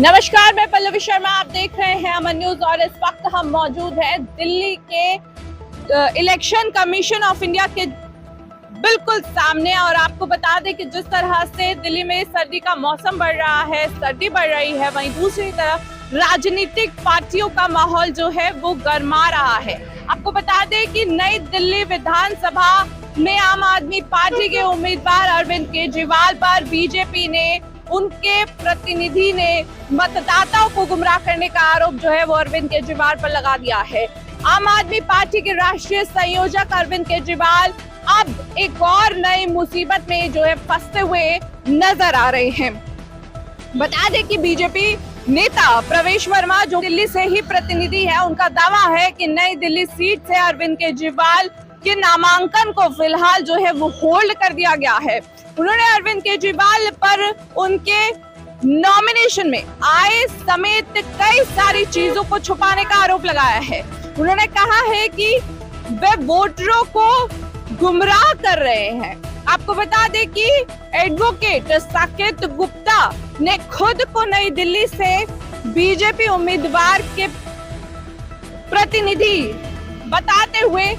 नमस्कार, मैं पल्लवी शर्मा। आप देख रहे हैं अमन न्यूज और इस वक्त हम मौजूद हैं दिल्ली के इलेक्शन कमीशन ऑफ इंडिया के बिल्कुल सामने। और आपको बता दें कि जिस तरह से दिल्ली में सर्दी का मौसम बढ़ रहा है, सर्दी बढ़ रही है, वहीं दूसरी तरफ राजनीतिक पार्टियों का माहौल जो है वो गर्मा रहा है। आपको बता दें कि नई दिल्ली विधानसभा में आम आदमी पार्टी के उम्मीदवार अरविंद केजरीवाल पर बीजेपी ने, उनके प्रतिनिधि ने मतदाताओं को गुमराह करने का आरोप जो है वो अरविंद केजरीवाल पर लगा दिया है। आम आदमी पार्टी के राष्ट्रीय संयोजक अरविंद केजरीवाल अब एक और नई मुसीबत में जो है फंसते हुए नजर आ रहे हैं। बता दें कि बीजेपी नेता प्रवेश वर्मा, जो दिल्ली से ही प्रतिनिधि है, उनका दावा है कि नई दिल्ली सीट से अरविंद केजरीवाल के नामांकन को फिलहाल जो है वो होल्ड कर दिया गया है। उन्होंने अरविंद केजरीवाल पर उनके नॉमिनेशन में आय समेत कई सारी चीजों को छुपाने का आरोप लगाया है। उन्होंने कहा है कि वे वोटरों को गुमराह कर रहे हैं। आपको बता दें कि एडवोकेट साकेत गुप्ता ने खुद को नई दिल्ली से बीजेपी उम्मीदवार के प्रतिनिधि बताते हुए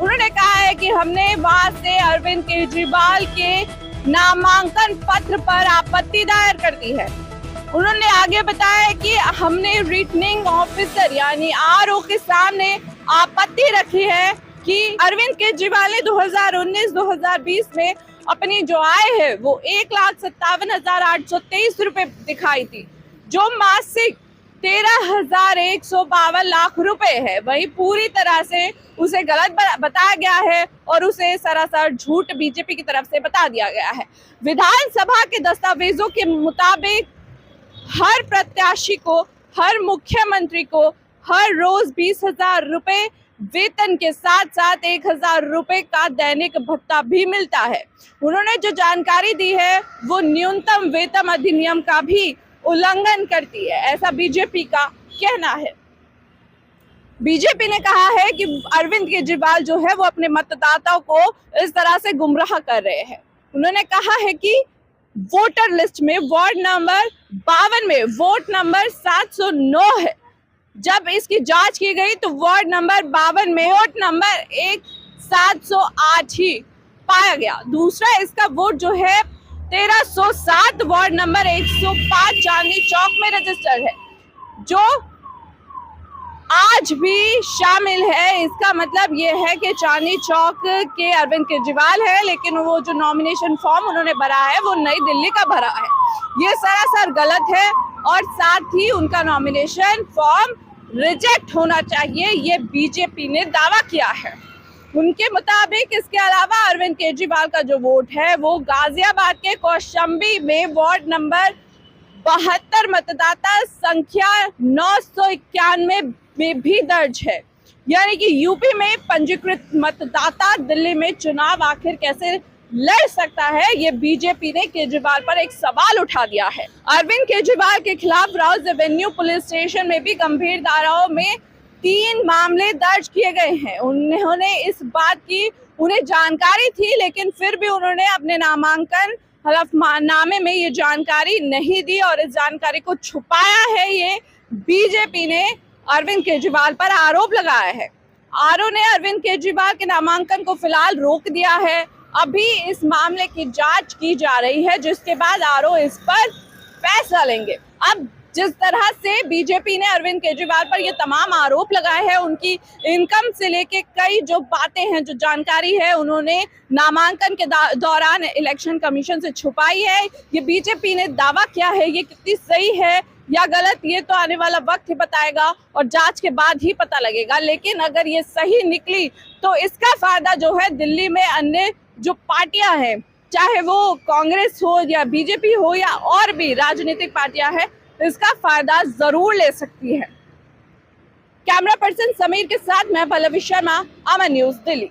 उन्होंने कहा है कि हमने वहां से अरविंद केजरीवाल के नामांकन पत्र पर आपत्ति दायर कर दी है। उन्होंने आगे बताया कि हमने रिटर्निंग ऑफिसर यानी आरओ के सामने आपत्ति रखी है कि अरविंद केजरीवाल ने 2019-2020 में अपनी जो आय है वो 1,57,823 रुपए दिखाई थी, जो मासिक 13,152 लाख रुपए है। वही पूरी तरह से उसे गलत बताया गया है और उसे सरासर झूठ बीजेपी की तरफ से बता दिया गया है। विधानसभा के दस्तावेजों के मुताबिक हर प्रत्याशी को, हर मुख्यमंत्री को हर रोज 20,000 रुपए वेतन के साथ साथ 1,000 रुपए का दैनिक भत्ता भी मिलता है। उन्होंने जो जानकारी दी है वो न्यूनतम वेतन अधिनियम का भी उल्लंघन करती है, ऐसा बीजेपी का कहना है। बीजेपी ने कहा है कि अरविंद केजरीवाल जो है वो अपने मतदाताओं को इस तरह से गुमराह कर रहे हैं। उन्होंने कहा है कि वोटर लिस्ट में वार्ड नंबर 52 में वोट नंबर 709 है। जब इसकी जांच की गई तो वार्ड नंबर 52 में वोट नंबर 708 ही पाया गया। दूसरा, इसका वोट जो है 1307 वार्ड नंबर 105 चांदनी चौक में रजिस्टर्ड है, जो आज भी शामिल है। इसका मतलब ये है कि चांदनी चौक के अरविंद केजरीवाल है, लेकिन वो जो नॉमिनेशन फॉर्म उन्होंने भरा है वो नई दिल्ली का भरा है। ये सरासर गलत है और साथ ही उनका नॉमिनेशन फॉर्म रिजेक्ट होना चाहिए, ये बीजेपी ने दावा किया है। उनके मुताबिक इसके अलावा अरविंद केजरीवाल का जो वोट है वो गाजियाबाद के कौशाम्बी में वार्ड नंबर 72 मतदाता संख्या 991 में भी दर्ज है। यानी कि यूपी में पंजीकृत मतदाता दिल्ली में चुनाव आखिर कैसे लड़ सकता है, ये बीजेपी ने केजरीवाल पर एक सवाल उठा दिया है। अरविंद केजरीवाल के खिलाफ राउज एवेन्यू पुलिस स्टेशन में भी गंभीर धाराओं में 3 मामले दर्ज किए गए हैं। उन्होंने इस बात की उन्हें जानकारी थी, लेकिन फिर भी उन्होंने अपने नामांकन हलफनामे में ये जानकारी नहीं दी और इस जानकारी को छुपाया है। ये बीजेपी ने अरविंद केजरीवाल पर आरोप लगाया है। आरओ ने अरविंद केजरीवाल के नामांकन को फिलहाल रोक दिया है। अभी इस मामले की जांच की जा रही है, जिसके बाद आरओ इस पर फैसला लेंगे। अब जिस तरह से बीजेपी ने अरविंद केजरीवाल पर ये तमाम आरोप लगाए हैं, उनकी इनकम से लेके कई जो बातें हैं, जो जानकारी है, उन्होंने नामांकन के दौरान इलेक्शन कमीशन से छुपाई है। ये बीजेपी ने दावा किया है, ये कितनी सही है या गलत ये तो आने वाला वक्त ही बताएगा और जांच के बाद ही पता लगेगा। लेकिन अगर ये सही निकली तो इसका फायदा जो है दिल्ली में अन्य जो पार्टियां हैं, चाहे वो कांग्रेस हो या बीजेपी हो या और भी राजनीतिक पार्टियां हैं, इसका फायदा जरूर ले सकती है। कैमरा पर्सन समीर के साथ मैं पल्लवी शर्मा, अमन न्यूज दिल्ली।